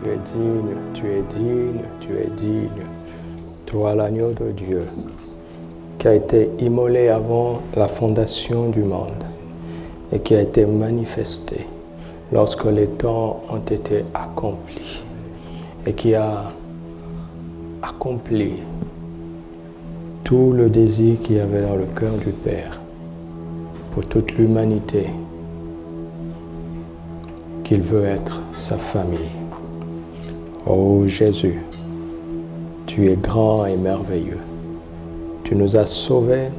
Tu es digne, tu es digne, tu es digne. Toi l'agneau de Dieu qui a été immolé avant la fondation du monde et qui a été manifesté lorsque les temps ont été accomplis et qui a accompli tout le désir qu'il y avait dans le cœur du Père pour toute l'humanité, qu'il veut être sa famille. Oh Jésus, tu es grand et merveilleux. Tu nous as sauvés,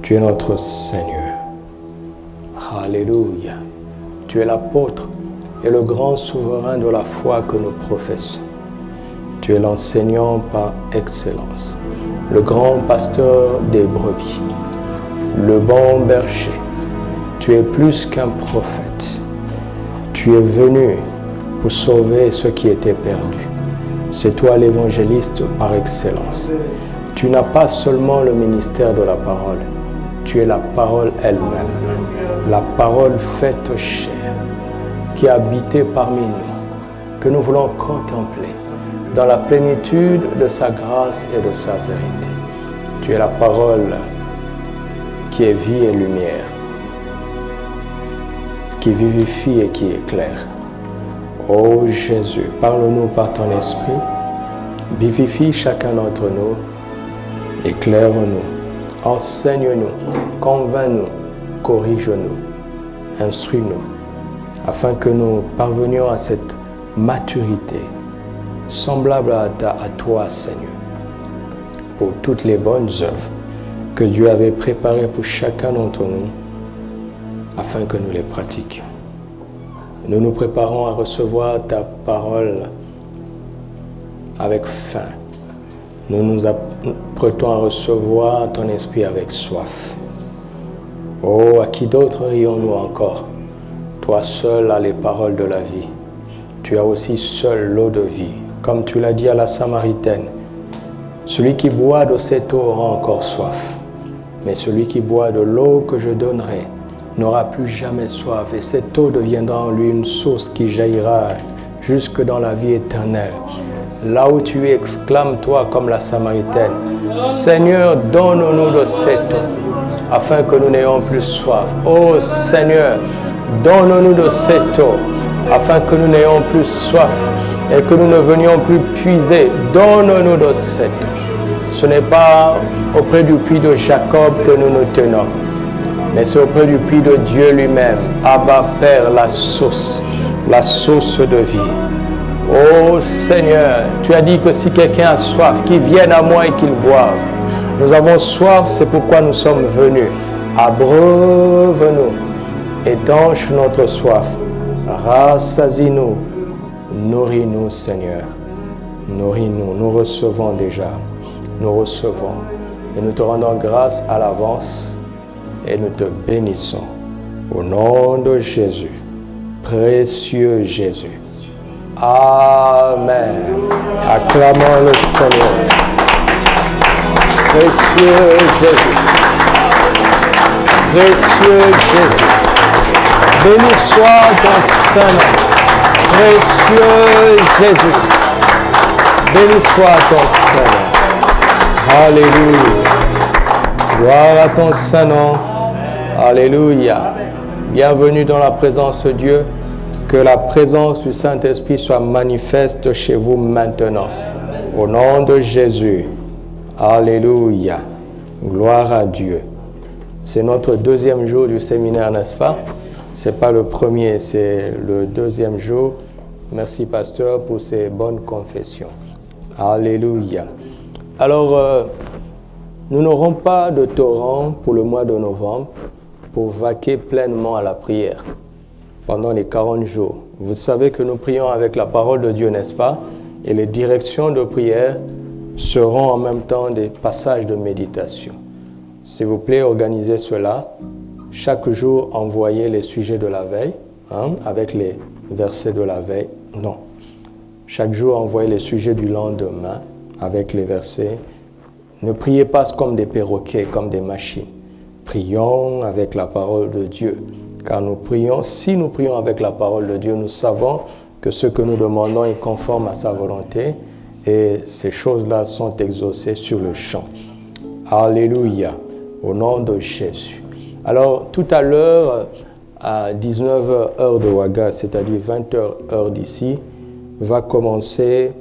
tu es notre Seigneur. Alléluia. Tu es l'apôtre et le grand souverain de la foi que nous professons. Tu es l'enseignant par excellence, le grand pasteur des brebis, le bon berger. Tu es plus qu'un prophète. Tu es venu pour sauver ceux qui étaient perdus. C'est toi l'évangéliste par excellence. Tu n'as pas seulement le ministère de la parole, tu es la parole elle-même, la parole faite chair, qui a habité parmi nous, que nous voulons contempler dans la plénitude de sa grâce et de sa vérité. Tu es la parole qui est vie et lumière, qui vivifie et qui éclaire. Ô Jésus, parle-nous par ton esprit, vivifie chacun d'entre nous, éclaire-nous, enseigne-nous, convainc-nous, corrige-nous, instruis-nous, afin que nous parvenions à cette maturité semblable à toi, Seigneur, pour toutes les bonnes œuvres que Dieu avait préparées pour chacun d'entre nous, afin que nous les pratiquions. Nous nous préparons à recevoir ta parole avec faim. Nous nous apprêtons à recevoir ton esprit avec soif. Oh, à qui d'autre rions-nous encore? Toi seul as les paroles de la vie. Tu as aussi seul l'eau de vie. Comme tu l'as dit à la Samaritaine, celui qui boit de cette eau aura encore soif. Mais celui qui boit de l'eau que je donnerai n'aura plus jamais soif. Et cette eau deviendra en lui une source qui jaillira jusque dans la vie éternelle. Là où tu exclames, toi, comme la Samaritaine, Seigneur, donne-nous de cette eau, afin que nous n'ayons plus soif. Ô Seigneur, donne-nous de cette eau, afin que nous n'ayons plus soif et que nous ne venions plus puiser. Donne-nous de cette eau. Ce n'est pas auprès du puits de Jacob que nous nous tenons, mais c'est auprès du puits de Dieu lui-même. Abba Père, la source de vie. Oh Seigneur, tu as dit que si quelqu'un a soif, qu'il vienne à moi et qu'il boive. Nous avons soif, c'est pourquoi nous sommes venus. Abreuve-nous, étanche notre soif, rassasie-nous, nourris-nous Seigneur, nourris-nous, nous recevons déjà, nous recevons et nous te rendons grâce à l'avance et nous te bénissons. Au nom de Jésus, précieux Jésus. Amen. Acclamons le Seigneur. Précieux Jésus. Précieux Jésus. Béni soit ton Saint-Nom. Précieux Jésus. Béni soit ton Saint-Nom. Alléluia. Gloire à ton Saint-Nom. Alléluia. Bienvenue dans la présence de Dieu. Que la présence du Saint-Esprit soit manifeste chez vous maintenant. Au nom de Jésus. Alléluia. Gloire à Dieu. C'est notre deuxième jour du séminaire, n'est-ce pas? Ce n'est pas le premier, c'est le deuxième jour. Merci, pasteur, pour ces bonnes confessions. Alléluia. Alors, nous n'aurons pas de torrent pour le mois de novembre pour vaquer pleinement à la prière pendant les 40 jours. Vous savez que nous prions avec la parole de Dieu, n'est-ce pas? Et les directions de prière seront en même temps des passages de méditation. S'il vous plaît, organisez cela. Chaque jour, envoyez les sujets de la veille, avec les versets de la veille. Non. Chaque jour, envoyez les sujets du lendemain, avec les versets. Ne priez pas comme des perroquets, comme des machines. Prions avec la parole de Dieu. Car nous prions, si nous prions avec la parole de Dieu, nous savons que ce que nous demandons est conforme à sa volonté et ces choses-là sont exaucées sur le champ. Alléluia, au nom de Jésus. Alors, tout à l'heure, à 19h heure de Ouaga, c'est-à-dire 20h heure d'ici, va commencer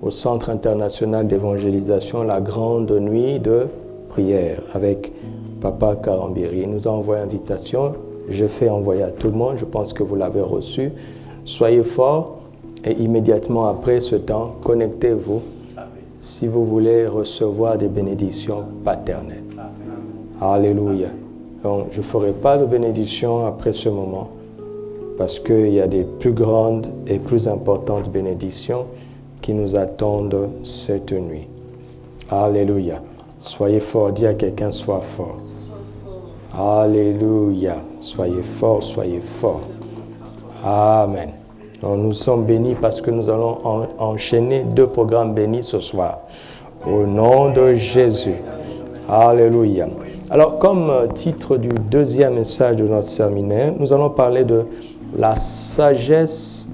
au Centre international d'évangélisation la grande nuit de prière avec Papa Karambiri. Il nous a envoyé invitation. Je fais envoyer à tout le monde. Je pense que vous l'avez reçu. Soyez forts et immédiatement après ce temps, connectez-vous si vous voulez recevoir des bénédictions paternelles. Alléluia. Donc, je ne ferai pas de bénédiction après ce moment parce qu'il y a des plus grandes et plus importantes bénédictions qui nous attendent cette nuit. Alléluia. Soyez forts. Dis à quelqu'un, sois fort. Alléluia. Soyez forts, soyez forts. Amen. Donc, nous sommes bénis parce que nous allons enchaîner 2 programmes bénis ce soir. Au nom de Jésus. Alléluia. Alors, comme titre du 2e message de notre séminaire, nous allons parler de la sagesse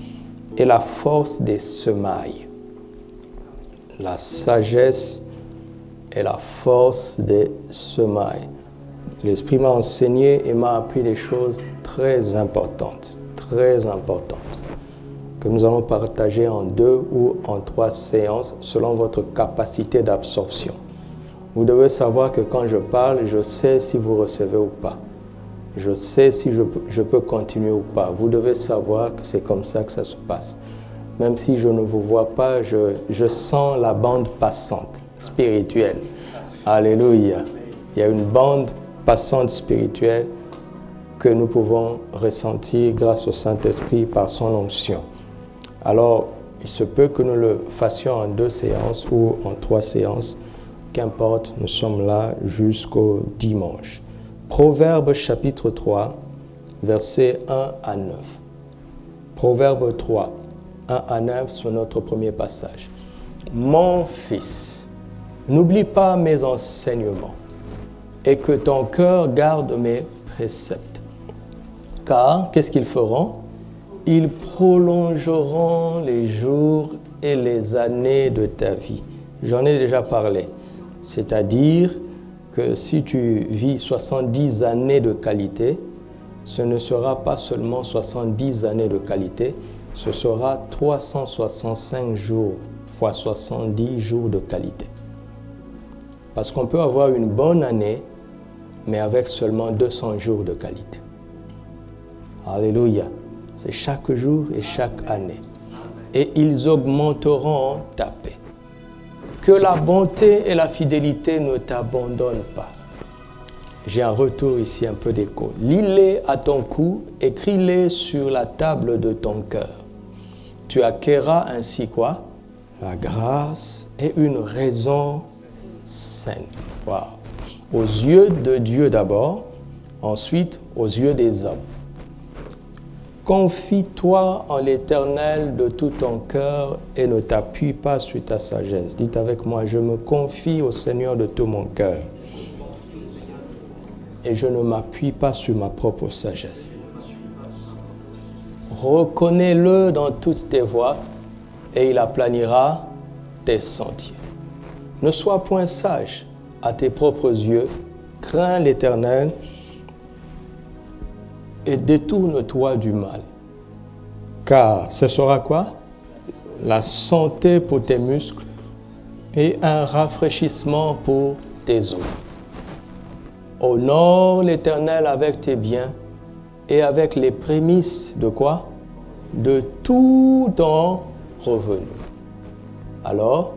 et la force des semailles. La sagesse et la force des semailles. L'Esprit m'a enseigné et m'a appris des choses très importantes, que nous allons partager en 2 ou en 3 séances selon votre capacité d'absorption. Vous devez savoir que quand je parle, je sais si vous recevez ou pas. Je sais si je peux continuer ou pas. Vous devez savoir que c'est comme ça que ça se passe. Même si je ne vous vois pas, je sens la bande passante spirituelle. Alléluia. Il y a une bande passante spirituelle que nous pouvons ressentir grâce au Saint-Esprit par son onction. Alors, il se peut que nous le fassions en 2 séances ou en 3 séances. Qu'importe, nous sommes là jusqu'au dimanche. Proverbe chapitre 3, versets 1 à 9. Proverbe 3, 1 à 9, c'est notre premier passage. Mon fils, n'oublie pas mes enseignements et que ton cœur garde mes préceptes. Car, qu'est-ce qu'ils feront? Ils prolongeront les jours et les années de ta vie. J'en ai déjà parlé. C'est-à-dire que si tu vis 70 années de qualité, ce ne sera pas seulement 70 années de qualité, ce sera 365 jours fois 70 jours de qualité. Parce qu'on peut avoir une bonne année, mais avec seulement 200 jours de qualité. Alléluia. C'est chaque jour et chaque année. Et ils augmenteront en ta paix. Que la bonté et la fidélité ne t'abandonnent pas. J'ai un retour ici, un peu d'écho. Lis-les à ton cou, écris-les sur la table de ton cœur. Tu acquerras ainsi quoi? La grâce et une raison saine. Wow. Aux yeux de Dieu d'abord, ensuite aux yeux des hommes. Confie-toi en l'Éternel de tout ton cœur et ne t'appuie pas sur ta sagesse. Dites avec moi, je me confie au Seigneur de tout mon cœur et je ne m'appuie pas sur ma propre sagesse. Reconnais-le dans toutes tes voies et il aplanira tes sentiers. Ne sois point sage à tes propres yeux, crains l'Éternel et détourne-toi du mal. Car ce sera quoi? La santé pour tes muscles et un rafraîchissement pour tes os. Honore l'Éternel avec tes biens et avec les prémices de quoi? De tout ton revenu. Alors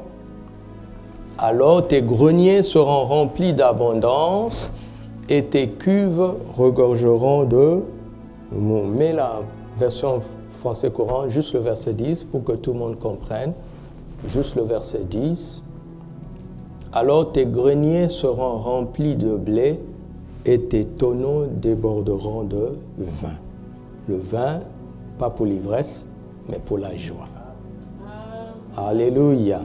tes greniers seront remplis d'abondance et tes cuves regorgeront de mou. Mets la version français courant, juste le verset 10 pour que tout le monde comprenne. Juste le verset 10. Alors tes greniers seront remplis de blé et tes tonneaux déborderont de vin. Le vin, pas pour l'ivresse, mais pour la joie. Alléluia.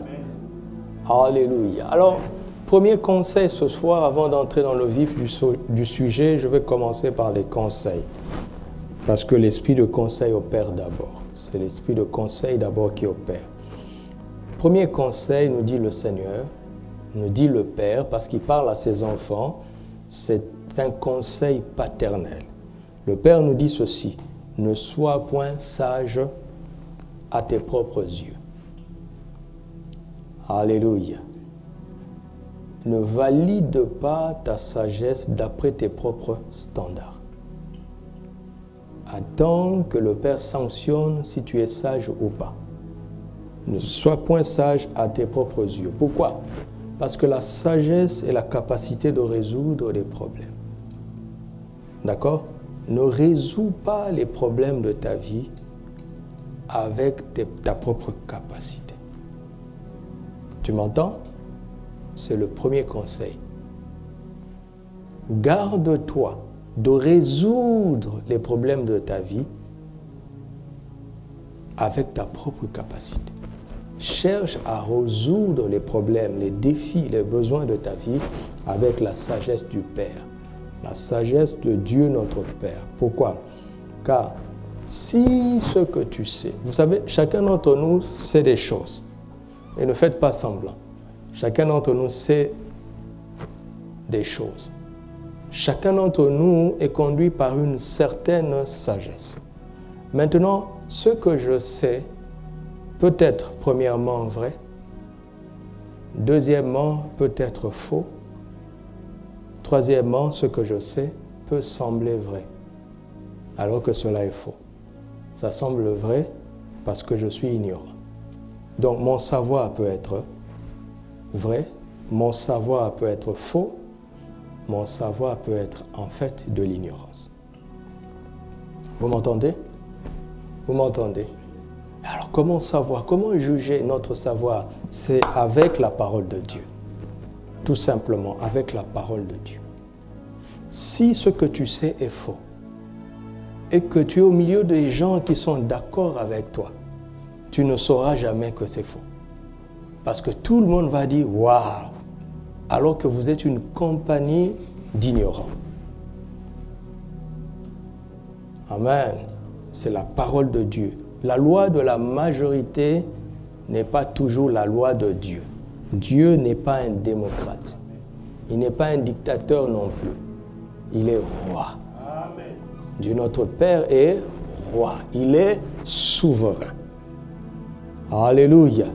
Alléluia. Alors, premier conseil ce soir, avant d'entrer dans le vif du sujet, je vais commencer par les conseils. Parce que l'esprit de conseil opère d'abord. C'est l'esprit de conseil d'abord qui opère. Premier conseil, nous dit le Seigneur, nous dit le Père, parce qu'il parle à ses enfants, c'est un conseil paternel. Le Père nous dit ceci, ne sois point sage à tes propres yeux. Alléluia. Ne valide pas ta sagesse d'après tes propres standards. Attends que le Père sanctionne si tu es sage ou pas. Ne sois point sage à tes propres yeux. Pourquoi? Parce que la sagesse est la capacité de résoudre des problèmes. D'accord? Ne résous pas les problèmes de ta vie avec ta propre capacité. Tu m'entends? C'est le premier conseil. Garde-toi de résoudre les problèmes de ta vie avec ta propre capacité. Cherche à résoudre les problèmes, les défis, les besoins de ta vie avec la sagesse du Père. La sagesse de Dieu notre Père. Pourquoi? Car si ce que tu sais, vous savez, chacun d'entre nous sait des choses. Et ne faites pas semblant. Chacun d'entre nous sait des choses. Chacun d'entre nous est conduit par une certaine sagesse. Maintenant, ce que je sais peut être premièrement vrai, deuxièmement peut être faux, troisièmement, ce que je sais peut sembler vrai, alors que cela est faux. Ça semble vrai parce que je suis ignorant. Donc mon savoir peut être vrai, mon savoir peut être faux, mon savoir peut être en fait de l'ignorance. Vous m'entendez? Vous m'entendez? Alors comment savoir, comment juger notre savoir? C'est avec la parole de Dieu. Tout simplement avec la parole de Dieu. Si ce que tu sais est faux et que tu es au milieu des gens qui sont d'accord avec toi, tu ne sauras jamais que c'est faux. Parce que tout le monde va dire « Waouh !» alors que vous êtes une compagnie d'ignorants. Amen. C'est la parole de Dieu. La loi de la majorité n'est pas toujours la loi de Dieu. Dieu n'est pas un démocrate. Il n'est pas un dictateur non plus. Il est roi. Amen. Dieu notre Père est roi. Il est souverain. Alléluia.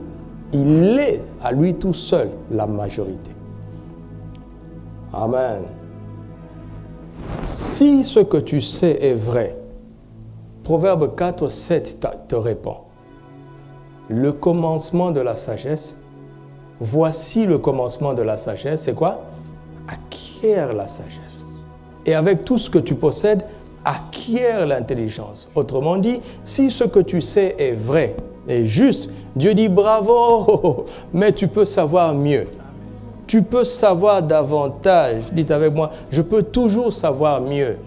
Il est à lui tout seul la majorité. Amen. Si ce que tu sais est vrai, Proverbe 4, 7 te répond. Le commencement de la sagesse, voici le commencement de la sagesse, c'est quoi? Acquiert la sagesse. Et avec tout ce que tu possèdes, acquiert l'intelligence. Autrement dit, si ce que tu sais est vrai et juste, Dieu dit bravo, mais tu peux savoir mieux. Tu peux savoir davantage. Dites avec moi, je peux toujours savoir mieux.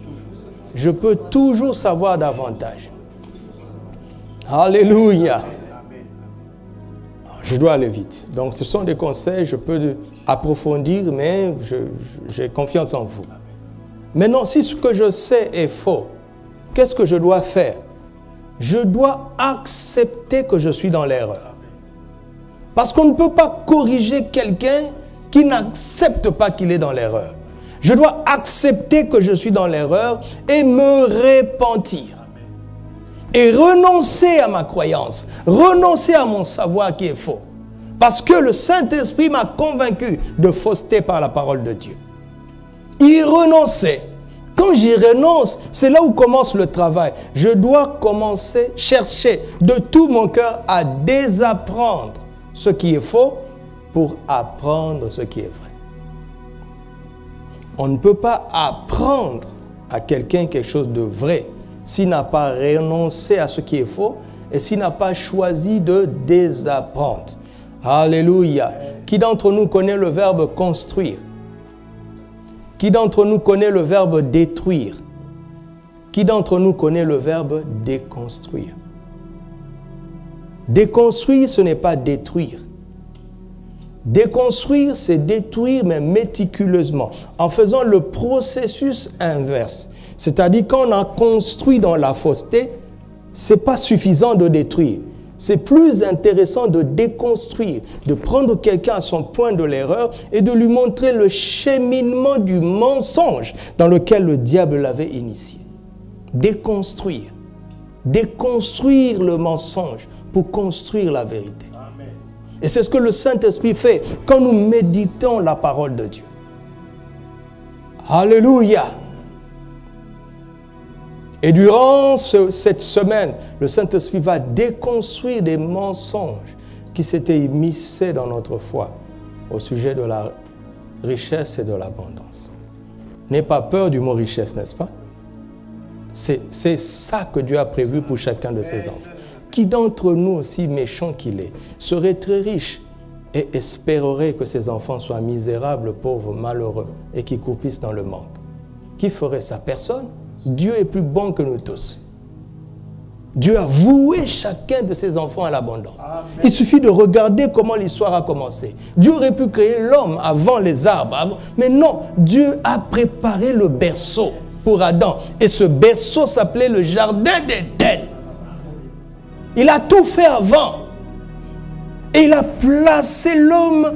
Je peux toujours savoir davantage. Alléluia. Je dois aller vite. Donc ce sont des conseils, je peux approfondir, mais j'ai confiance en vous. Maintenant, si ce que je sais est faux, qu'est-ce que je dois faire? Je dois accepter que je suis dans l'erreur. Parce qu'on ne peut pas corriger quelqu'un qui n'accepte pas qu'il est dans l'erreur. Je dois accepter que je suis dans l'erreur et me repentir. Et renoncer à ma croyance, renoncer à mon savoir qui est faux. Parce que le Saint-Esprit m'a convaincu de fausseté par la parole de Dieu. Y renoncer. Quand j'y renonce, c'est là où commence le travail. Je dois commencer, chercher de tout mon cœur à désapprendre ce qui est faux pour apprendre ce qui est vrai. On ne peut pas apprendre à quelqu'un quelque chose de vrai s'il n'a pas renoncé à ce qui est faux et s'il n'a pas choisi de désapprendre. Alléluia. Qui d'entre nous connaît le verbe construire? Qui d'entre nous connaît le verbe détruire? Qui d'entre nous connaît le verbe déconstruire? Déconstruire, ce n'est pas détruire. Déconstruire, c'est détruire, mais méticuleusement, en faisant le processus inverse. C'est-à-dire qu'on a construit dans la fausseté, Ce n'est pas suffisant de détruire. C'est plus intéressant de déconstruire, de prendre quelqu'un à son point de l'erreur et de lui montrer le cheminement du mensonge dans lequel le diable l'avait initié. Déconstruire. Déconstruire le mensonge pour construire la vérité. Amen. Et c'est ce que le Saint-Esprit fait quand nous méditons la parole de Dieu. Alléluia. Et durant cette semaine, le Saint-Esprit va déconstruire des mensonges qui s'étaient immiscés dans notre foi au sujet de la richesse et de l'abondance. N'aie pas peur du mot richesse, n'est-ce pas? C'est ça que Dieu a prévu pour chacun de ses enfants. Qui d'entre nous, aussi méchant qu'il est, serait très riche et espérerait que ses enfants soient misérables, pauvres, malheureux et qui croupissent dans le manque? Qui ferait ça? Personne. Dieu est plus bon que nous tous. Dieu a voué chacun de ses enfants à l'abondance. Il suffit de regarder comment l'histoire a commencé. Dieu aurait pu créer l'homme avant les arbres. Mais non, Dieu a préparé le berceau pour Adam. Et ce berceau s'appelait le jardin d'Éden. Il a tout fait avant. Et il a placé l'homme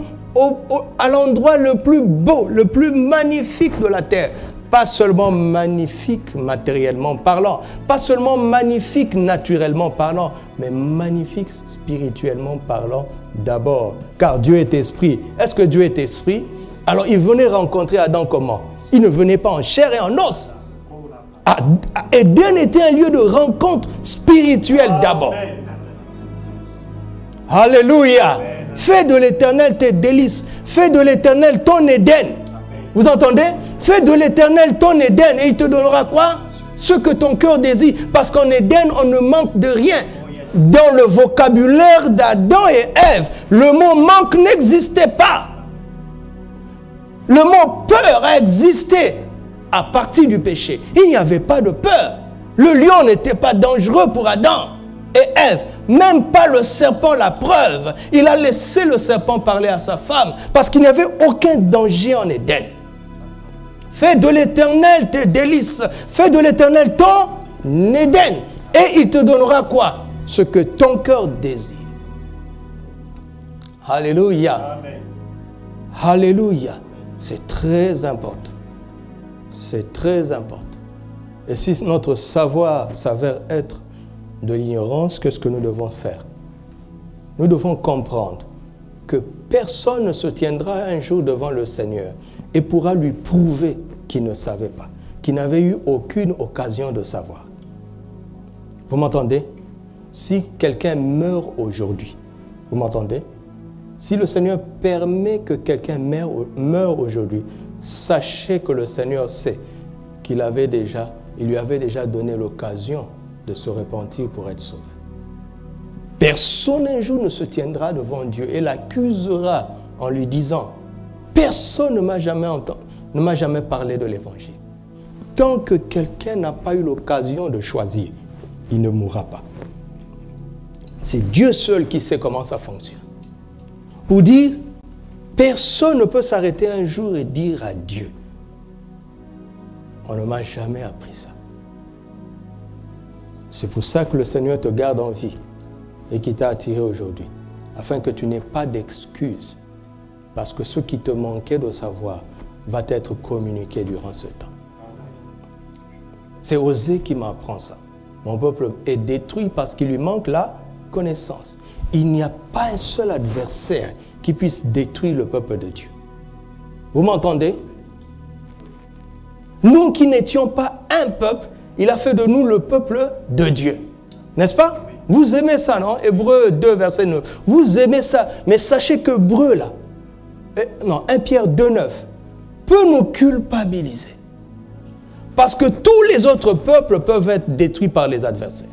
à l'endroit le plus beau, le plus magnifique de la terre. Pas seulement magnifique matériellement parlant, pas seulement magnifique naturellement parlant, mais magnifique spirituellement parlant d'abord. Car Dieu est esprit. Est-ce que Dieu est esprit? Alors il venait rencontrer Adam comment? Il ne venait pas en chair et en os. Éden était un lieu de rencontre spirituelle d'abord. Alléluia. Fais de l'Éternel tes délices. Fais de l'Éternel ton Éden. Vous entendez? Fais de l'Éternel ton Éden et il te donnera quoi? Ce que ton cœur désire. Parce qu'en Éden, on ne manque de rien. Dans le vocabulaire d'Adam et Ève, le mot manque n'existait pas. Le mot peur a existé à partir du péché. Il n'y avait pas de peur. Le lion n'était pas dangereux pour Adam et Ève. Même pas le serpent, la preuve. Il a laissé le serpent parler à sa femme parce qu'il n'y avait aucun danger en Éden. Fais de l'Éternel tes délices. Fais de l'Éternel ton Éden. Et il te donnera quoi? Ce que ton cœur désire. Alléluia. Amen. Alléluia. C'est très important. C'est très important. Et si notre savoir s'avère être de l'ignorance, qu'est-ce que nous devons faire? Nous devons comprendre que personne ne se tiendra un jour devant le Seigneur et pourra lui prouver qu'il ne savait pas, qu'il n'avait eu aucune occasion de savoir. Vous m'entendez? Si quelqu'un meurt aujourd'hui, vous m'entendez? Si le Seigneur permet que quelqu'un meure aujourd'hui, sachez que le Seigneur sait qu'il lui avait déjà donné l'occasion de se repentir pour être sauvé. Personne un jour ne se tiendra devant Dieu et l'accusera en lui disant « Personne ne m'a jamais parlé de l'évangile. » Tant que quelqu'un n'a pas eu l'occasion de choisir, il ne mourra pas. C'est Dieu seul qui sait comment ça fonctionne. Pour dire, personne ne peut s'arrêter un jour et dire à Dieu « On ne m'a jamais appris ça. » C'est pour ça que le Seigneur te garde en vie et qui t'a attiré aujourd'hui, afin que tu n'aies pas d'excuses, parce que ce qui te manquait de savoir va t'être communiqué durant ce temps. C'est Osée qui m'apprend ça. Mon peuple est détruit parce qu'il lui manque la connaissance. Il n'y a pas un seul adversaire qui puisse détruire le peuple de Dieu. Vous m'entendez? Nous qui n'étions pas un peuple, il a fait de nous le peuple de Dieu. N'est-ce pas? Vous aimez ça, non? Hébreux 2, verset 9. Vous aimez ça. Mais sachez que Hébreux, là, 1 Pierre 2, 9, peut nous culpabiliser. Parce que tous les autres peuples peuvent être détruits par les adversaires.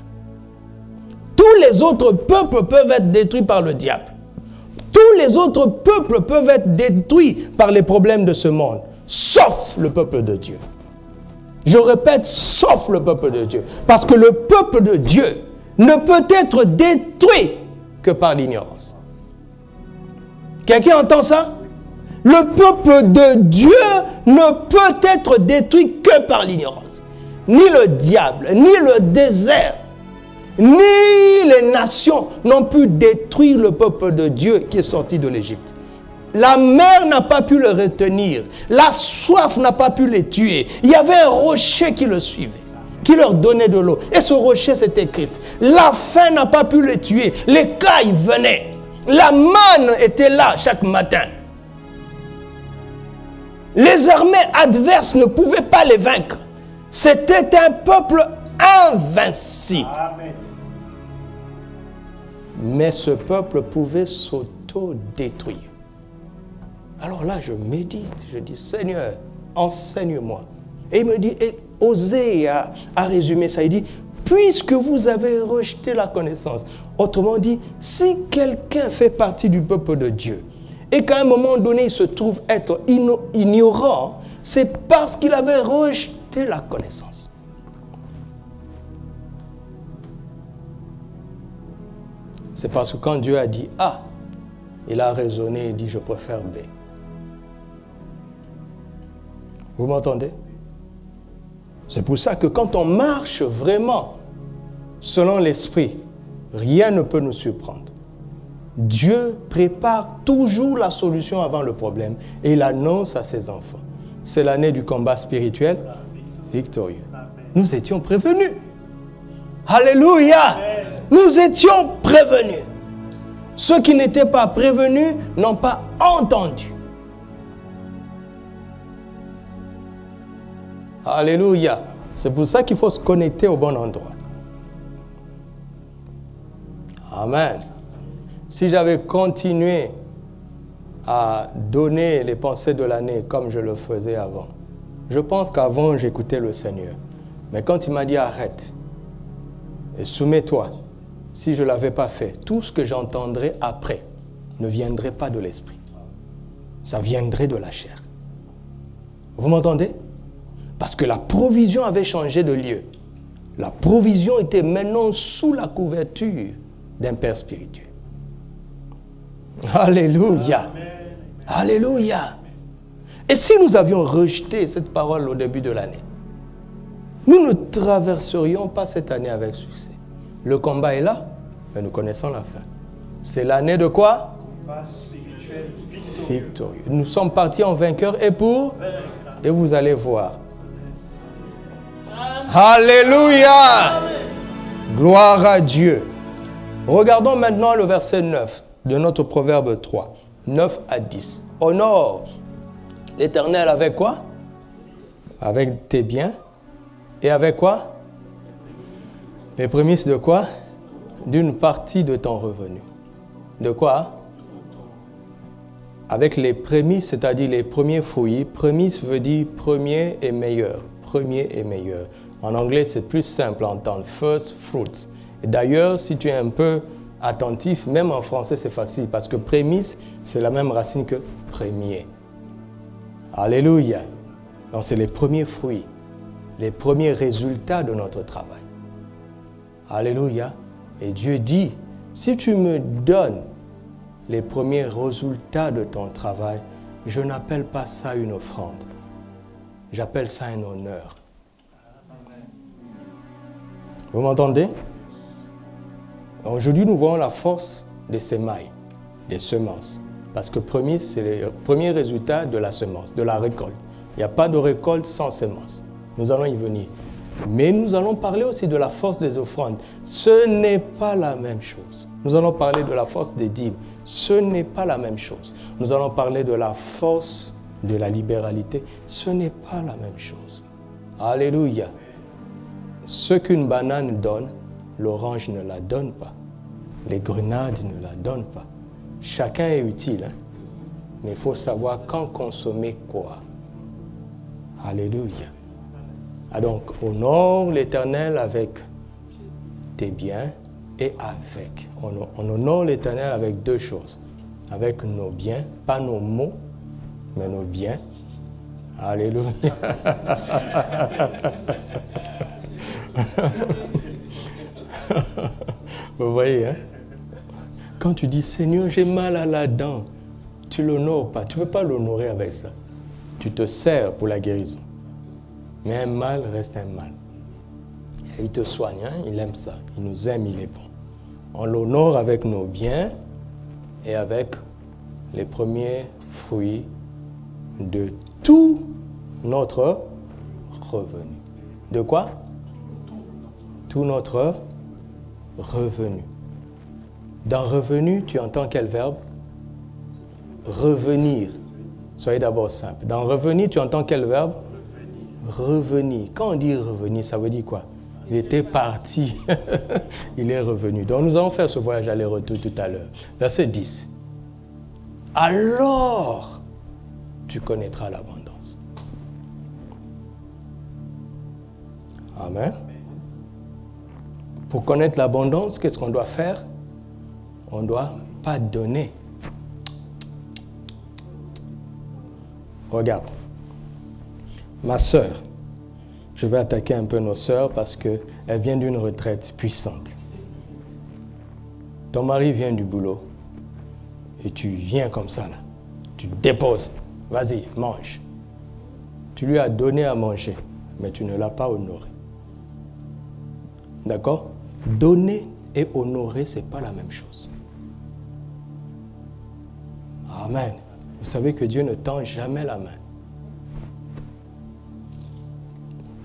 Tous les autres peuples peuvent être détruits par le diable. Tous les autres peuples peuvent être détruits par les problèmes de ce monde, sauf le peuple de Dieu. Je répète, sauf le peuple de Dieu. Parce que le peuple de Dieu ne peut être détruit que par l'ignorance. Quelqu'un entend ça? Le peuple de Dieu ne peut être détruit que par l'ignorance. Ni le diable, ni le désert, ni les nations n'ont pu détruire le peuple de Dieu qui est sorti de l'Égypte. La mer n'a pas pu le retenir. La soif n'a pas pu les tuer. Il y avait un rocher qui le suivait, qui leur donnait de l'eau. Et ce rocher, c'était Christ. La faim n'a pas pu les tuer. Les cailles venaient. La manne était là chaque matin. Les armées adverses ne pouvaient pas les vaincre. C'était un peuple invincible. Amen. Mais ce peuple pouvait s'auto-détruire. Alors là, je médite, je dis, Seigneur, enseigne-moi. Et il me dit, et Osée a résumé ça, il dit, puisque vous avez rejeté la connaissance. Autrement dit, si quelqu'un fait partie du peuple de Dieu, et qu'à un moment donné, il se trouve être ignorant, c'est parce qu'il avait rejeté la connaissance. C'est parce que quand Dieu a dit A, il a raisonné et dit, je préfère B. Vous m'entendez? C'est pour ça que quand on marche vraiment selon l'esprit, rien ne peut nous surprendre. Dieu prépare toujours la solution avant le problème et il annonce à ses enfants. C'est l'année du combat spirituel victorieux. Nous étions prévenus. Alléluia! Nous étions prévenus. Ceux qui n'étaient pas prévenus n'ont pas entendu. Alléluia. C'est pour ça qu'il faut se connecter au bon endroit. Amen. Si j'avais continué à donner les pensées de l'année comme je le faisais avant, je pense qu'avant j'écoutais le Seigneur. Mais quand il m'a dit arrête et soumets-toi, si je ne l'avais pas fait, tout ce que j'entendrais après ne viendrait pas de l'esprit. Ça viendrait de la chair. Vous m'entendez? Parce que la provision avait changé de lieu. La provision était maintenant sous la couverture d'un Père spirituel. Alléluia. Amen. Alléluia. Et si nous avions rejeté cette parole au début de l'année, nous ne traverserions pas cette année avec succès. Le combat est là, mais nous connaissons la fin. C'est l'année de quoi? Spirituel victorieux. Nous sommes partis en vainqueur et pour? Et vous allez voir. Alléluia. Gloire à Dieu. Regardons maintenant le verset 9 de notre proverbe 3, 9 à 10. Honore l'Éternel avec quoi? Avec tes biens. Et avec quoi? Les prémices de quoi? D'une partie de ton revenu. De quoi? Avec les prémices, c'est-à-dire les premiers fruits. Prémices veut dire premier et meilleur. Premier et meilleur. En anglais, c'est plus simple à entendre. First fruits. D'ailleurs, si tu es un peu attentif, même en français, c'est facile parce que prémisse, c'est la même racine que premier. Alléluia. Donc, c'est les premiers fruits, les premiers résultats de notre travail. Alléluia. Et Dieu dit, si tu me donnes les premiers résultats de ton travail, je n'appelle pas ça une offrande. J'appelle ça un honneur. Vous m'entendez? Aujourd'hui, nous voyons la force des semailles, des semences. Parce que premier, c'est le premier résultat de la semence, de la récolte. Il n'y a pas de récolte sans semence. Nous allons y venir. Mais nous allons parler aussi de la force des offrandes. Ce n'est pas la même chose. Nous allons parler de la force des dîmes. Ce n'est pas la même chose. Nous allons parler de la force de la libéralité. Ce n'est pas la même chose. Alléluia. Ce qu'une banane donne, l'orange ne la donne pas. Les grenades ne la donnent pas. Chacun est utile, hein? Mais il faut savoir quand consommer quoi. Alléluia. Ah donc, honore l'Éternel avec tes biens et avec. On honore l'Éternel avec deux choses. Avec nos biens, pas nos mots, mais nos biens. Alléluia. Vous voyez, hein? Quand tu dis, Seigneur, j'ai mal à la dent, tu ne l'honores pas. Tu ne peux pas l'honorer avec ça. Tu te sers pour la guérison. Mais un mal reste un mal. Et il te soigne, hein? Il aime ça. Il nous aime, il est bon. On l'honore avec nos biens et avec les premiers fruits de tout notre revenu. De quoi? Tout notre revenu. Dans revenu, tu entends quel verbe? Revenir. Soyez d'abord simple. Dans revenir, tu entends quel verbe? Revenir. Quand on dit revenir, ça veut dire quoi? Il était parti. Il est revenu. Donc nous allons faire ce voyage aller-retour tout à l'heure. Verset 10. Alors, tu connaîtras l'abondance. Amen. Pour connaître l'abondance, qu'est-ce qu'on doit faire? On ne doit pas donner. Regarde. Ma sœur, je vais attaquer un peu nos sœurs parce qu'elles viennent d'une retraite puissante. Ton mari vient du boulot et tu viens comme ça là. Tu déposes. Vas-y, mange. Tu lui as donné à manger, mais tu ne l'as pas honoré. D'accord? Donner et honorer, ce n'est pas la même chose. Amen. Vous savez que Dieu ne tend jamais la main.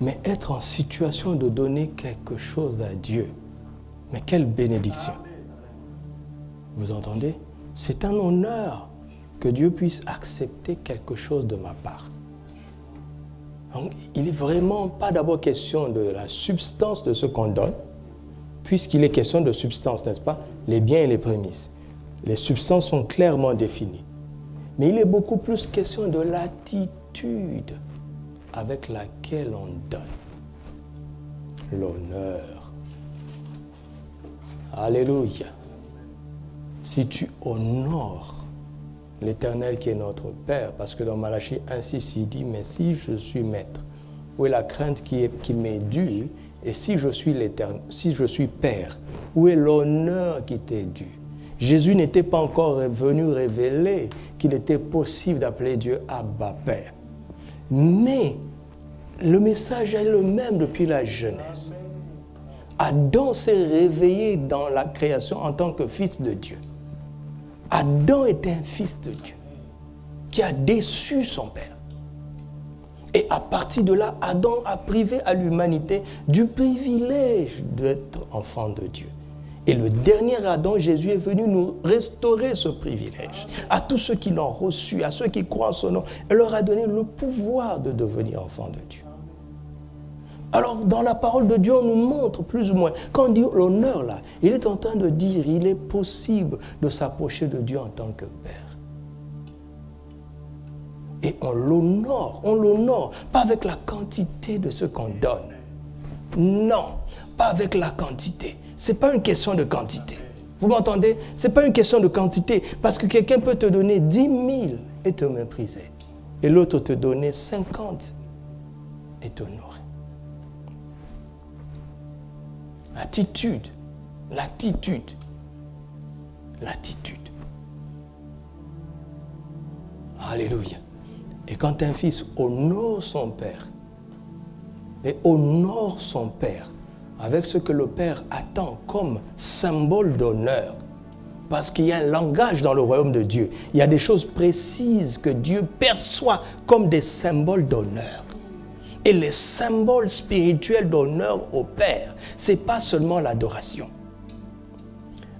Mais être en situation de donner quelque chose à Dieu, mais quelle bénédiction. Vous entendez? C'est un honneur que Dieu puisse accepter quelque chose de ma part. Donc, il n'est vraiment pas d'abord question de la substance de ce qu'on donne, puisqu'il est question de substance, n'est-ce pas? Les biens et les prémices. Les substances sont clairement définies. Mais il est beaucoup plus question de l'attitude avec laquelle on donne. L'honneur. Alléluia. Si tu honores l'Éternel qui est notre Père, parce que dans Malachie 1,6, il dit, mais si je suis maître, où est la crainte qui m'est due, et si je suis l'Éternel, si je suis Père, où est l'honneur qui t'est dû? Jésus n'était pas encore venu révéler qu'il était possible d'appeler Dieu Abba Père. Mais le message est le même depuis la Genèse. Adam s'est réveillé dans la création en tant que fils de Dieu. Adam était un fils de Dieu qui a déçu son père. Et à partir de là, Adam a privé à l'humanité du privilège d'être enfant de Dieu. Et le dernier Adam, Jésus, est venu nous restaurer ce privilège. À tous ceux qui l'ont reçu, à ceux qui croient en son nom, il leur a donné le pouvoir de devenir enfants de Dieu. Alors, dans la parole de Dieu, on nous montre plus ou moins, quand on dit l'honneur là, il est en train de dire, il est possible de s'approcher de Dieu en tant que Père. Et on l'honore, pas avec la quantité de ce qu'on donne. Non, pas avec la quantité. Ce n'est pas une question de quantité. Vous m'entendez? Ce n'est pas une question de quantité, parce que quelqu'un peut te donner 10 000 et te mépriser. Et l'autre te donner 50 et t'honorer. L'attitude. Alléluia. Et quand un fils honore son père, et honore son père avec ce que le père attend comme symbole d'honneur, parce qu'il y a un langage dans le royaume de Dieu, il y a des choses précises que Dieu perçoit comme des symboles d'honneur. Et les symboles spirituels d'honneur au Père, ce n'est pas seulement l'adoration,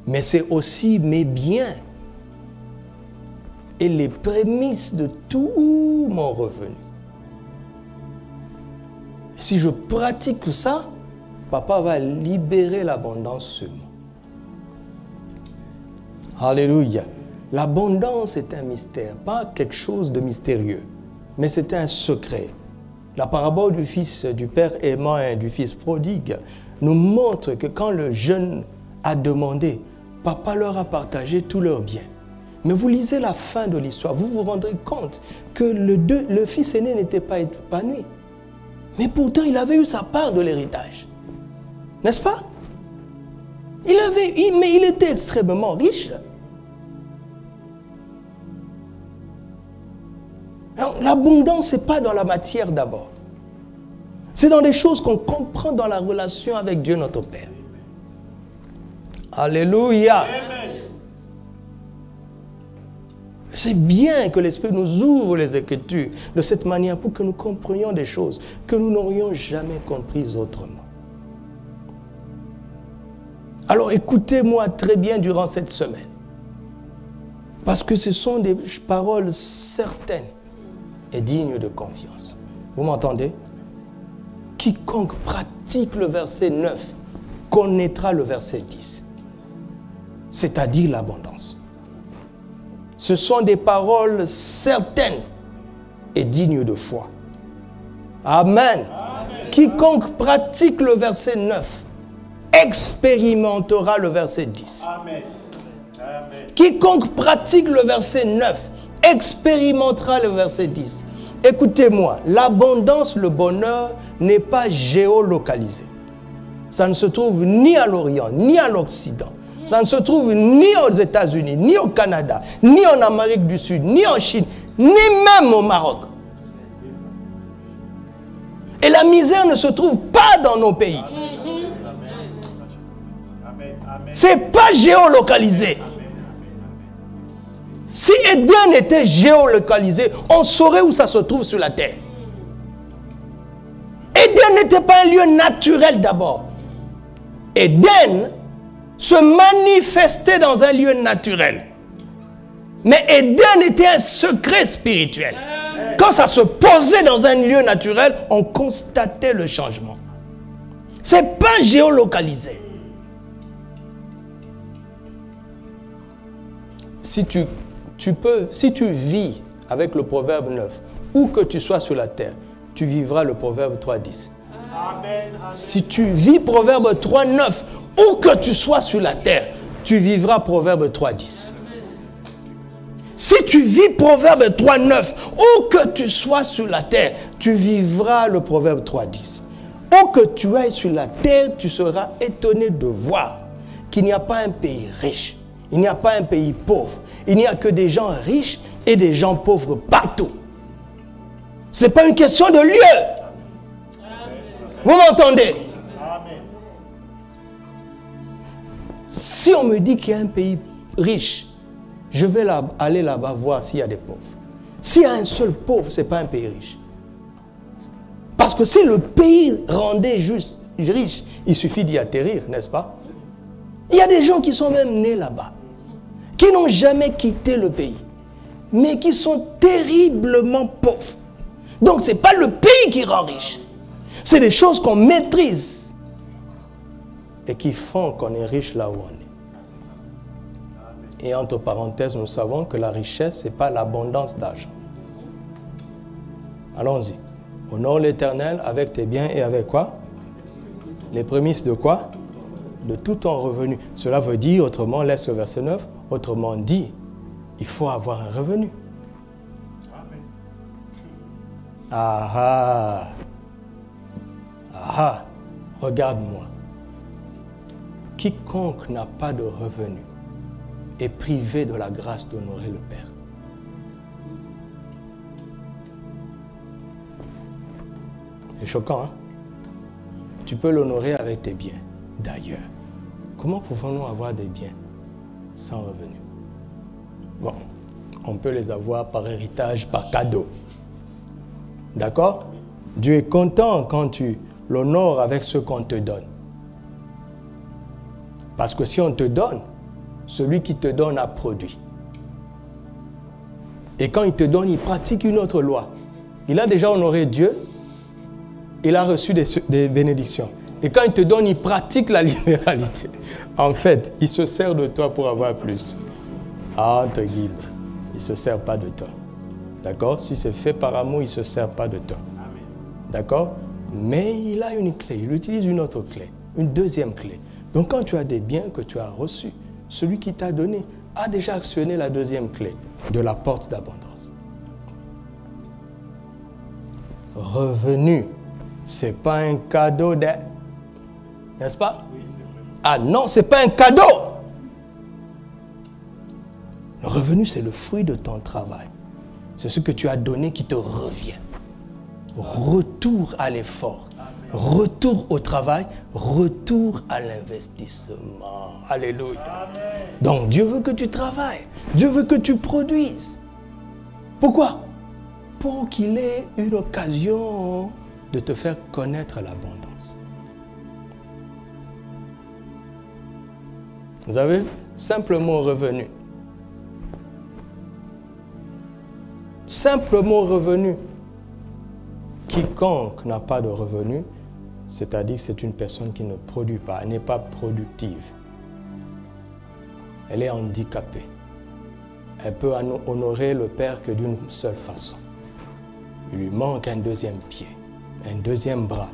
mais c'est aussi mes biens et les prémices de tout mon revenu. Si je pratique tout ça, Papa va libérer l'abondance sur moi. Alléluia. L'abondance est un mystère, pas quelque chose de mystérieux, mais c'est un secret. La parabole du père aimant et du fils prodigue nous montre que quand le jeune a demandé, Papa leur a partagé tous leurs biens. Mais vous lisez la fin de l'histoire, vous vous rendrez compte que le fils aîné n'était pas épanoui. Mais pourtant, il avait eu sa part de l'héritage. N'est-ce pas? Mais il était extrêmement riche. L'abondance, ce n'est pas dans la matière d'abord. C'est dans des choses qu'on comprend dans la relation avec Dieu notre Père. Alléluia. C'est bien que l'Esprit nous ouvre les Écritures de cette manière pour que nous comprenions des choses que nous n'aurions jamais comprises autrement. Alors écoutez-moi très bien durant cette semaine. Parce que ce sont des paroles certaines et dignes de confiance. Vous m'entendez? Quiconque pratique le verset 9 connaîtra le verset 10. C'est-à-dire l'abondance. Ce sont des paroles certaines et dignes de foi. Amen. Amen. Quiconque pratique le verset 9 expérimentera le verset 10. Amen. Amen. Quiconque pratique le verset 9 expérimentera le verset 10. Écoutez-moi, l'abondance, le bonheur n'est pas géolocalisé. Ça ne se trouve ni à l'Orient, ni à l'Occident. Ça ne se trouve ni aux États-Unis, ni au Canada, ni en Amérique du Sud, ni en Chine, ni même au Maroc. Et la misère ne se trouve pas dans nos pays. Ce n'est pas géolocalisé. Si Éden était géolocalisé, on saurait où ça se trouve sur la terre. Éden n'était pas un lieu naturel d'abord. Éden se manifestait dans un lieu naturel. Mais Éden était un secret spirituel. Quand ça se posait dans un lieu naturel, on constatait le changement. Ce n'est pas géolocalisé. Si tu vis avec le proverbe 9, où que tu sois sur la terre, tu vivras le proverbe 3.10. Si tu vis proverbe 3.9, où que tu sois sur la terre, tu vivras proverbe 3.10. Si tu vis proverbe 3.9, où que tu sois sur la terre, tu vivras le proverbe 3.10. Où que tu ailles sur la terre, tu seras étonné de voir qu'il n'y a pas un pays riche. Il n'y a pas un pays pauvre. Il n'y a que des gens riches et des gens pauvres partout. Ce n'est pas une question de lieu. Vous m'entendez? Si on me dit qu'il y a un pays riche, je vais aller là-bas voir s'il y a des pauvres. S'il y a un seul pauvre, ce n'est pas un pays riche. Parce que si le pays rendait juste riche, il suffit d'y atterrir, n'est-ce pas? Il y a des gens qui sont même nés là-bas, qui n'ont jamais quitté le pays, mais qui sont terriblement pauvres. Donc ce n'est pas le pays qui rend riche. C'est des choses qu'on maîtrise et qui font qu'on est riche là où on est. Et entre parenthèses, nous savons que la richesse, ce n'est pas l'abondance d'argent. Allons-y. Honore l'Éternel avec tes biens et avec quoi? Les prémices de quoi? De tout ton revenu. Cela veut dire, autrement, laisse le verset 9, autrement dit, il faut avoir un revenu. Ah ah! Ah, regarde-moi. Quiconque n'a pas de revenu est privé de la grâce d'honorer le Père. C'est choquant, hein? Tu peux l'honorer avec tes biens. D'ailleurs, comment pouvons-nous avoir des biens sans revenu? Bon, on peut les avoir par héritage, par cadeau. D'accord? Dieu est content quand tu l'honore avec ce qu'on te donne. Parce que si on te donne, celui qui te donne a produit. Et quand il te donne, il pratique une autre loi. Il a déjà honoré Dieu, il a reçu des bénédictions. Et quand il te donne, il pratique la libéralité. En fait, il se sert de toi pour avoir plus. Entre guillemets, il ne se sert pas de toi. D'accord? Si c'est fait par amour, il ne se sert pas de toi. D'accord? Mais il a une clé, il utilise une autre clé, une deuxième clé. Donc quand tu as des biens que tu as reçus, celui qui t'a donné a déjà actionné la deuxième clé de la porte d'abondance. Revenu, ce n'est pas un cadeau d'aide. N'est-ce pas? Ah non, ce n'est pas un cadeau. Le revenu, c'est le fruit de ton travail. C'est ce que tu as donné qui te revient. Retour à l'effort. Retour au travail, retour à l'investissement. Alléluia. Donc Dieu veut que tu travailles. Dieu veut que tu produises. Pourquoi? Pour qu'il ait une occasion de te faire connaître l'abondance. Vous avez simplement revenu. Simplement revenu. Quiconque n'a pas de revenu, c'est-à-dire que c'est une personne qui ne produit pas, elle n'est pas productive. Elle est handicapée. Elle peut honorer le Père que d'une seule façon. Il lui manque un deuxième pied, un deuxième bras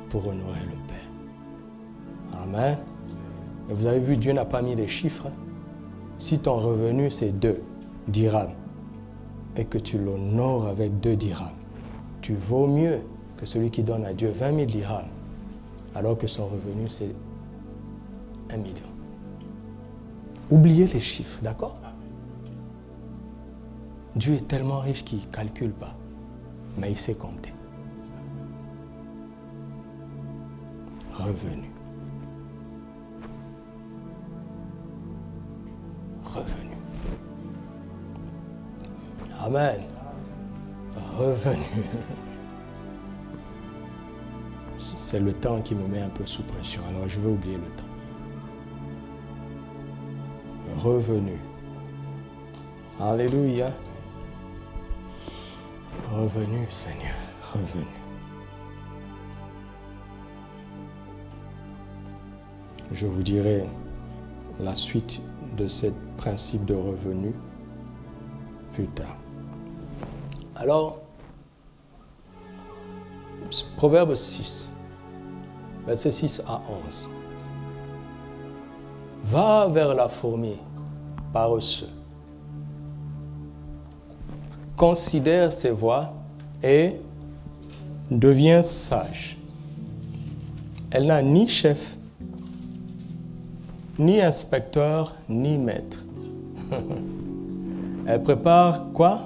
pour honorer le Père. Amen. Et vous avez vu, Dieu n'a pas mis des chiffres. Si ton revenu c'est 2 dirhams et que tu l'honores avec 2 dirhams, tu vaux mieux que celui qui donne à Dieu 20 000 dirhams alors que son revenu c'est 1 million. Oubliez les chiffres, d'accord? Dieu est tellement riche qu'il ne calcule pas, mais il sait compter. Revenu. Revenu. Amen. Revenu. C'est le temps qui me met un peu sous pression, alors je vais oublier le temps. Revenu. Alléluia. Revenu, Seigneur, revenu. Je vous dirai la suite de ce principe de revenu plus tard. Alors, Proverbe 6, versets 6 à 11. Va vers la fourmi, paresseux. Considère ses voies et deviens sage. Elle n'a ni chef, ni inspecteur, ni maître. Elle prépare quoi?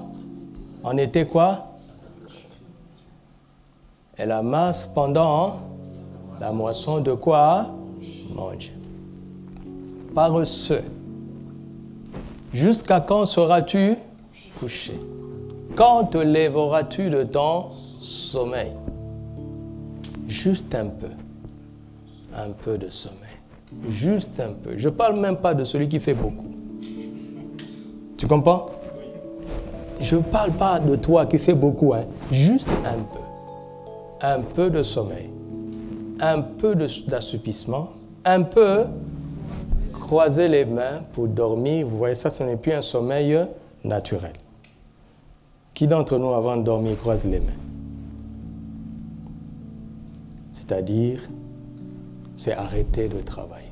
En été quoi? Elle amasse pendant la moisson de quoi? Manger. Paresseux. Jusqu'à quand seras-tu couché? Quand te lèveras-tu de ton sommeil? Juste un peu de sommeil. Juste un peu. Je ne parle même pas de celui qui fait beaucoup. Tu comprends? Je ne parle pas de toi qui fais beaucoup, hein. Juste un peu. Un peu de sommeil. Un peu d'assoupissement. Un peu croiser les mains pour dormir. Vous voyez ça, ce n'est plus un sommeil naturel. Qui d'entre nous, avant de dormir, croise les mains? C'est-à-dire, c'est arrêter de travailler.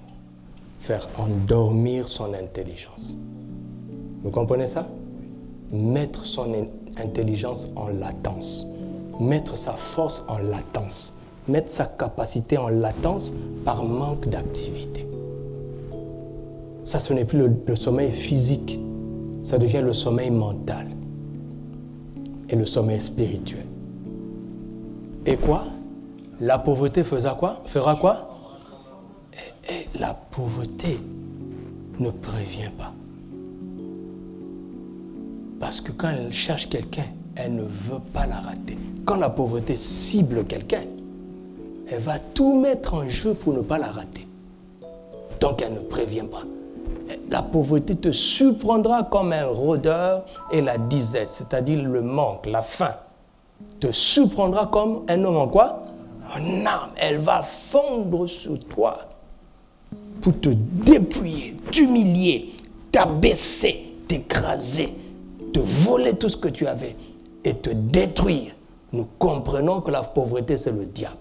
Faire endormir son intelligence. Vous comprenez ça? Mettre son intelligence en latence. Mettre sa force en latence. Mettre sa capacité en latence par manque d'activité. Ça, ce n'est plus le sommeil physique. Ça devient le sommeil mental. Et le sommeil spirituel. Et quoi? La pauvreté fera quoi? Et la pauvreté ne prévient pas. Parce que quand elle cherche quelqu'un, elle ne veut pas la rater. Quand la pauvreté cible quelqu'un, elle va tout mettre en jeu pour ne pas la rater. Donc elle ne prévient pas. La pauvreté te surprendra comme un rôdeur et la disette, c'est-à-dire le manque, la faim, te surprendra comme un homme en quoi? En arme. Elle va fondre sur toi pour te dépouiller, t'humilier, t'abaisser, t'écraser, te voler tout ce que tu avais et te détruire. Nous comprenons que la pauvreté, c'est le diable.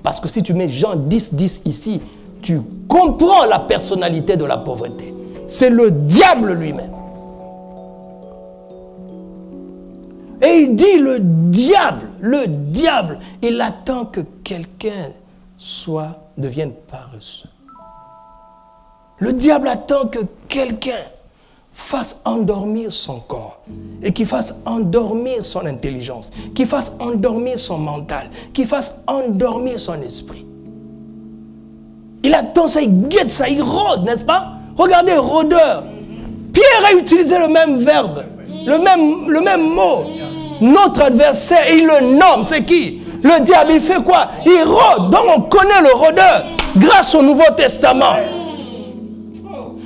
Parce que si tu mets Jean 10, 10 ici, tu comprends la personnalité de la pauvreté. C'est le diable lui-même. Et il dit le diable, il attend que quelqu'un devienne paresseux. Le diable attend que quelqu'un fasse endormir son corps et qui fasse endormir son intelligence, qui fasse endormir son mental, qui fasse endormir son esprit. Il attend ça, il guette ça, il rôde, n'est-ce pas? Regardez, rôdeur. Pierre a utilisé le même verbe, le même mot. Notre adversaire, il le nomme, c'est qui? Le diable, il fait quoi? Il rôde. Donc on connaît le rôdeur grâce au Nouveau Testament.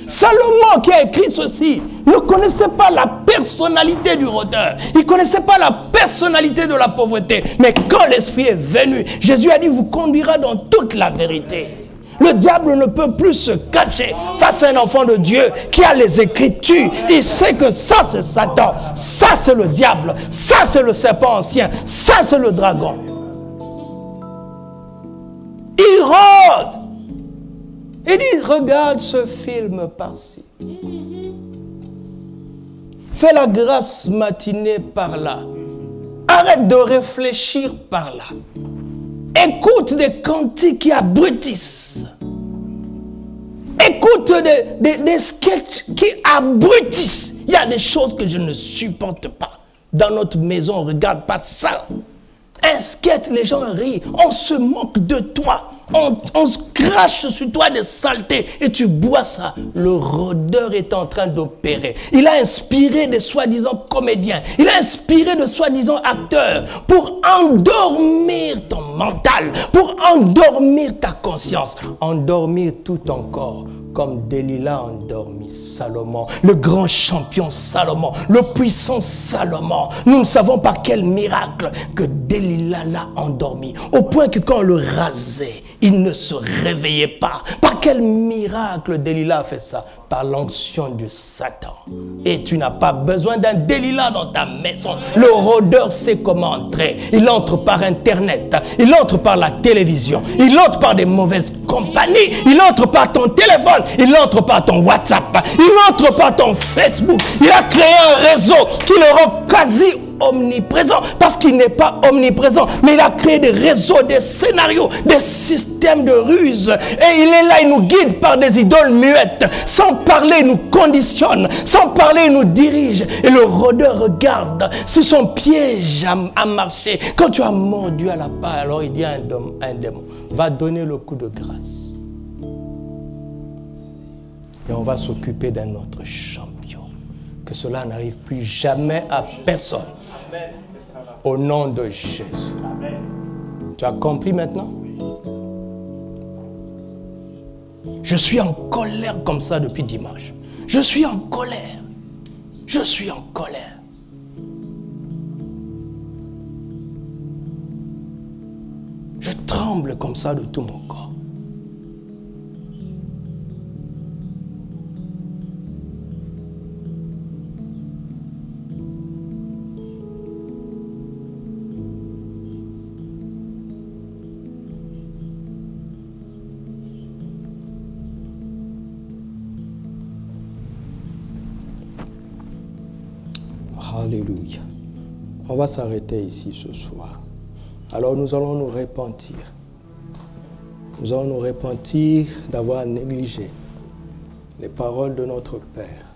Salomon qui a écrit ceci ne connaissait pas la personnalité du rôdeur. Il ne connaissait pas la personnalité de la pauvreté. Mais quand l'Esprit est venu, Jésus a dit, vous conduira dans toute la vérité. Le diable ne peut plus se cacher face à un enfant de Dieu qui a les Écritures. Il sait que ça c'est Satan, ça c'est le diable, ça c'est le serpent ancien, ça c'est le dragon. Il rôde. Il dit, regarde ce film par-ci. Fais la grâce matinée par là. Arrête de réfléchir par là. Écoute des cantiques qui abrutissent. Écoute des sketchs qui abrutissent. Il y a des choses que je ne supporte pas. Dans notre maison, on ne regarde pas ça. Un sketch, les gens rient. On se moque de toi. On se crache sur toi des saletés et tu bois ça. Le rôdeur est en train d'opérer. Il a inspiré des soi-disant comédiens. Il a inspiré de soi-disant acteurs pour endormir ton mental, pour endormir ta conscience, endormir tout ton corps. Comme Delilah a endormi Salomon, le grand champion Salomon, le puissant Salomon. Nous ne savons par quel miracle que Delilah l'a endormi. Au point que quand on le rasait, il ne se réveillait pas. Par quel miracle Delilah a fait ça? Par l'onction du Satan. Et tu n'as pas besoin d'un Delilah dans ta maison. Le rôdeur sait comment entrer. Il entre par Internet. Il entre par la télévision. Il entre par des mauvaises compagnies. Il entre par ton téléphone. Il entre par ton WhatsApp. Il entre par ton Facebook. Il a créé un réseau qui le rend quasi omniprésent, parce qu'il n'est pas omniprésent, mais il a créé des réseaux, des scénarios, des systèmes de ruse, et il est là, il nous guide par des idoles muettes. Sans parler, il nous conditionne, sans parler, il nous dirige, et le rôdeur regarde si son piège a marché. Quand tu as mordu à la part, alors il dit à un démon, va donner le coup de grâce, et on va s'occuper d'un autre champion, que cela n'arrive plus jamais à personne. Au nom de Jésus. Amen. Tu as compris maintenant? Je suis en colère comme ça depuis dimanche. Je suis en colère. Je suis en colère. Je tremble comme ça de tout mon corps. Alléluia. On va s'arrêter ici ce soir. Alors nous allons nous repentir. Nous allons nous repentir d'avoir négligé les paroles de notre Père.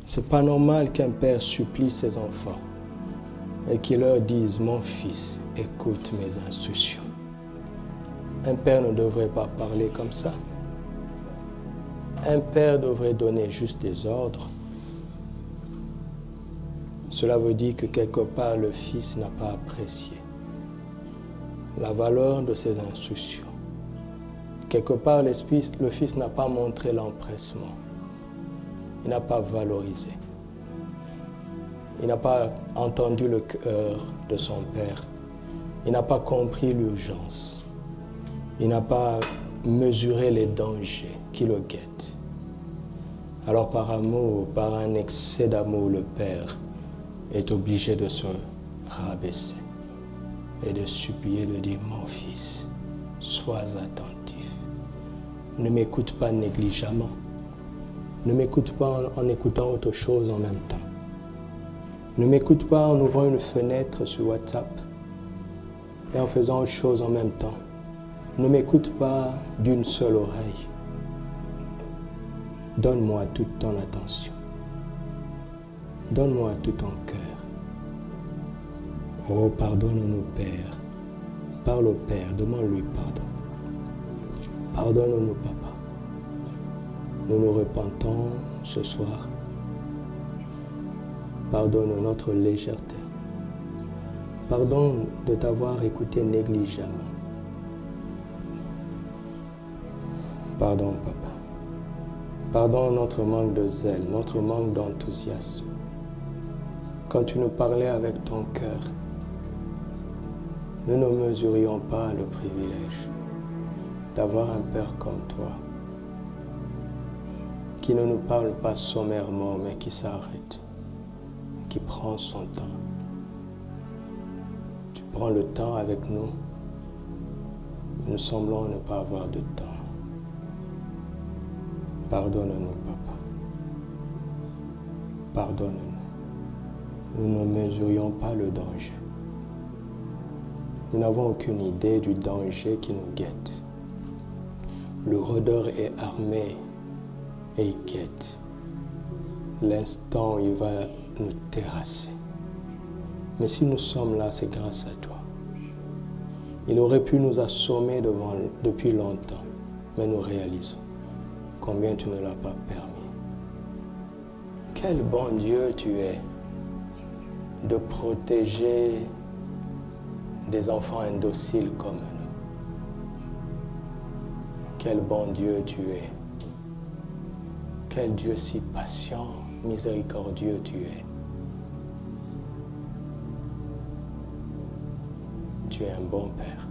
Ce n'est pas normal qu'un père supplie ses enfants et qu'il leur dise, mon fils, écoute mes instructions. Un père ne devrait pas parler comme ça. Un père devrait donner juste des ordres. Cela veut dire que quelque part le fils n'a pas apprécié la valeur de ses instructions. Quelque part le fils n'a pas montré l'empressement. Il n'a pas valorisé. Il n'a pas entendu le cœur de son père. Il n'a pas compris l'urgence. Il n'a pas mesuré les dangers qui le guettent. Alors par amour, par un excès d'amour, le père est obligé de se rabaisser et de supplier, de dire, mon fils, sois attentif. Ne m'écoute pas négligemment. Ne m'écoute pas en écoutant autre chose en même temps. Ne m'écoute pas en ouvrant une fenêtre sur WhatsApp et en faisant autre chose en même temps. Ne m'écoute pas d'une seule oreille. Donne-moi toute ton attention. Donne-moi tout ton cœur. Oh, pardonne-nous, Père. Parle au Père, demande-lui pardon. Pardonne-nous, Papa. Nous nous repentons ce soir. Pardonne notre légèreté. Pardon de t'avoir écouté négligemment. Pardon, Papa. Pardon notre manque de zèle, notre manque d'enthousiasme. Quand tu nous parlais avec ton cœur, nous ne mesurions pas le privilège d'avoir un Père comme toi, qui ne nous parle pas sommairement, mais qui s'arrête, qui prend son temps. Tu prends le temps avec nous, mais nous semblons ne pas avoir de temps. Pardonne-nous, Papa. Pardonne-nous. Nous ne mesurions pas le danger. Nous n'avons aucune idée du danger qui nous guette. Le rôdeur est armé et il guette. L'instant où il va nous terrasser. Mais si nous sommes là, c'est grâce à toi. Il aurait pu nous assommer depuis longtemps, mais nous réalisons combien tu ne l'as pas permis. Quel bon Dieu tu es de protéger des enfants indociles comme nous. Quel bon Dieu tu es. Quel Dieu si patient, miséricordieux tu es. Tu es un bon Père.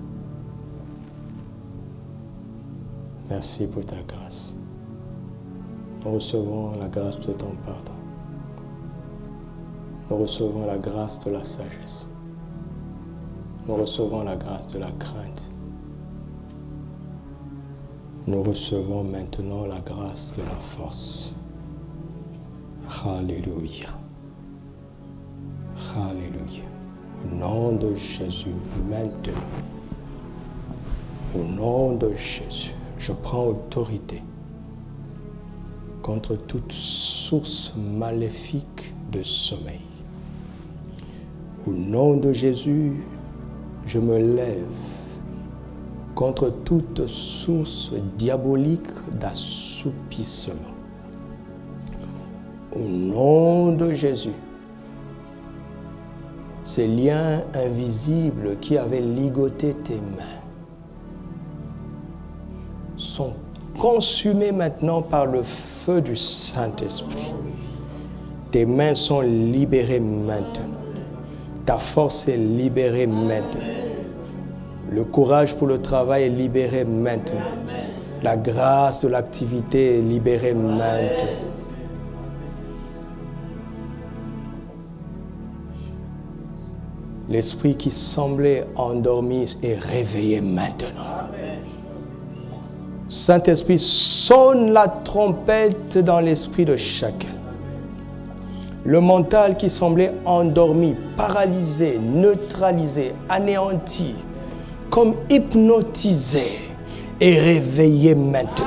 Merci pour ta grâce. Nous recevons la grâce de ton pardon. Nous recevons la grâce de la sagesse. Nous recevons la grâce de la crainte. Nous recevons maintenant la grâce de la force. Alléluia. Alléluia. Au nom de Jésus, maintenant, au nom de Jésus, je prends autorité contre toute source maléfique de sommeil. Au nom de Jésus, je me lève contre toute source diabolique d'assoupissement. Au nom de Jésus, ces liens invisibles qui avaient ligoté tes mains sont consumés maintenant par le feu du Saint-Esprit. Tes mains sont libérées maintenant. Ta force est libérée maintenant. Le courage pour le travail est libéré maintenant. La grâce de l'activité est libérée maintenant. L'esprit qui semblait endormi est réveillé maintenant. Saint-Esprit, sonne la trompette dans l'esprit de chacun. Le mental qui semblait endormi, paralysé, neutralisé, anéanti, comme hypnotisé, est réveillé maintenant.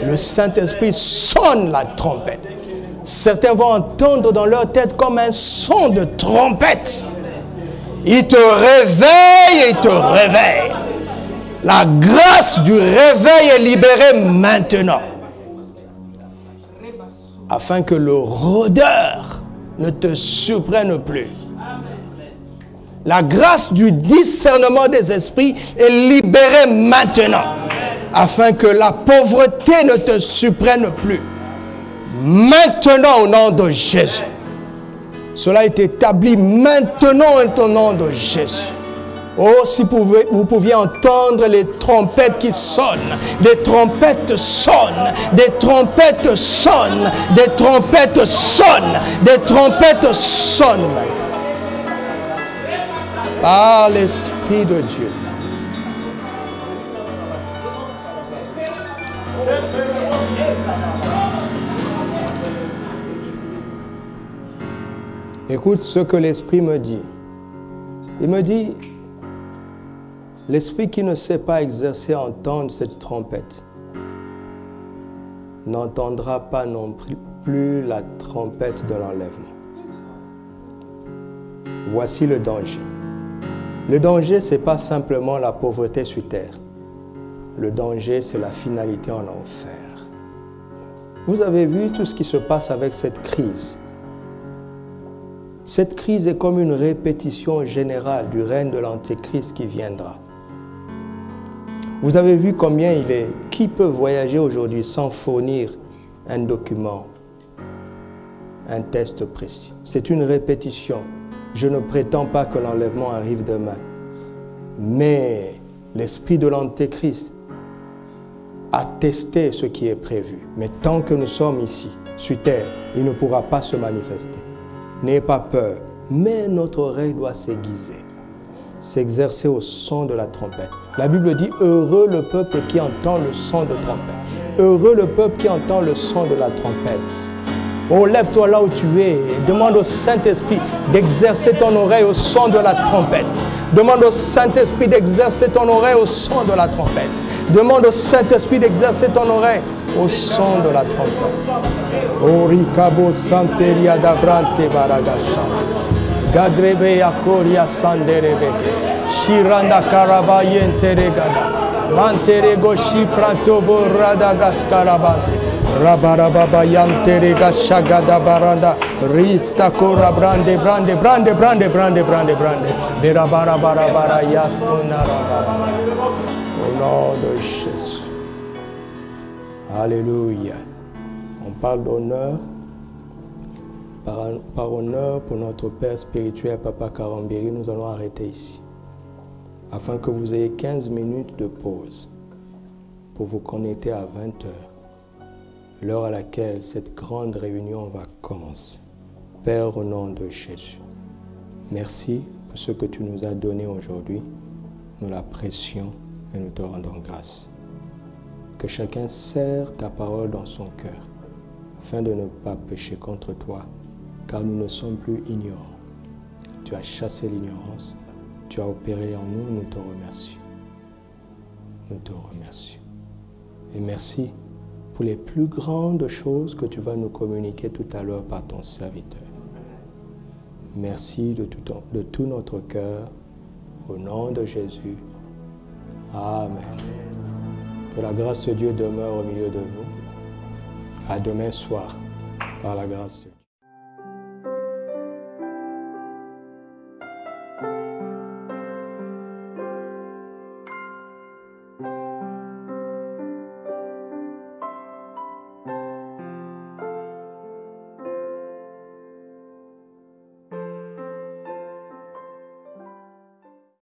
Le Saint-Esprit sonne la trompette. Certains vont entendre dans leur tête comme un son de trompette. Il te réveille et il te réveille. La grâce du réveil est libérée maintenant. Afin que le rôdeur ne te surprenne plus. La grâce du discernement des esprits est libérée maintenant. Afin que la pauvreté ne te surprenne plus. Maintenant au nom de Jésus. Cela est établi maintenant au nom de Jésus. Oh, si vous pouviez entendre les trompettes qui sonnent, des trompettes sonnent, des trompettes sonnent, des trompettes sonnent, des trompettes sonnent. Par l'Esprit de Dieu. Écoute ce que l'Esprit me dit. Il me dit, l'esprit qui ne sait pas exercer à entendre cette trompette n'entendra pas non plus la trompette de l'enlèvement. Voici le danger. Le danger, ce n'est pas simplement la pauvreté sur terre. Le danger, c'est la finalité en enfer. Vous avez vu tout ce qui se passe avec cette crise. Cette crise est comme une répétition générale du règne de l'Antéchrist qui viendra. Vous avez vu combien il est... Qui peut voyager aujourd'hui sans fournir un document, un test précis? C'est une répétition. Je ne prétends pas que l'enlèvement arrive demain. Mais l'esprit de l'Antéchrist a testé ce qui est prévu. Mais tant que nous sommes ici, sur terre, il ne pourra pas se manifester. N'ayez pas peur, mais notre oreille doit s'aiguiser, s'exercer au son de la trompette. La Bible dit, heureux le peuple qui entend le son de trompette. Heureux le peuple qui entend le son de la trompette. Oh, lève-toi là où tu es et demande au Saint-Esprit d'exercer ton oreille au son de la trompette. Demande au Saint-Esprit d'exercer ton oreille au son de la trompette. Demande au Saint-Esprit d'exercer ton oreille au son de la trompette. Oh, Ricabo Santeria d'Abrante Baragasha. Gadrebe Akoria Sanderebe. Shiranda Karabayente Regada. Manterego Shipranto Borada Gaskarabante. Rabarababa Yanterega Shagada Baranda. Rista Kora Brande Brande Brande Brande Brande Brande Brande. Berabarabarabara Yaskonarabara. Au nom de Jésus. Alléluia. On parle d'honneur. Par honneur pour notre Père spirituel, Papa Karambiri, nous allons arrêter ici. Afin que vous ayez 15 minutes de pause pour vous connecter à 20 heures, l'heure à laquelle cette grande réunion va commencer. Père, au nom de Jésus, merci pour ce que tu nous as donné aujourd'hui. Nous l'apprécions et nous te rendons grâce. Que chacun serre ta parole dans son cœur, afin de ne pas pécher contre toi, car nous ne sommes plus ignorants. Tu as chassé l'ignorance, tu as opéré en nous, nous te remercions. Nous te remercions. Et merci pour les plus grandes choses que tu vas nous communiquer tout à l'heure par ton serviteur. Merci de tout notre cœur, au nom de Jésus. Amen. Que la grâce de Dieu demeure au milieu de vous. À demain soir, par la grâce de Dieu.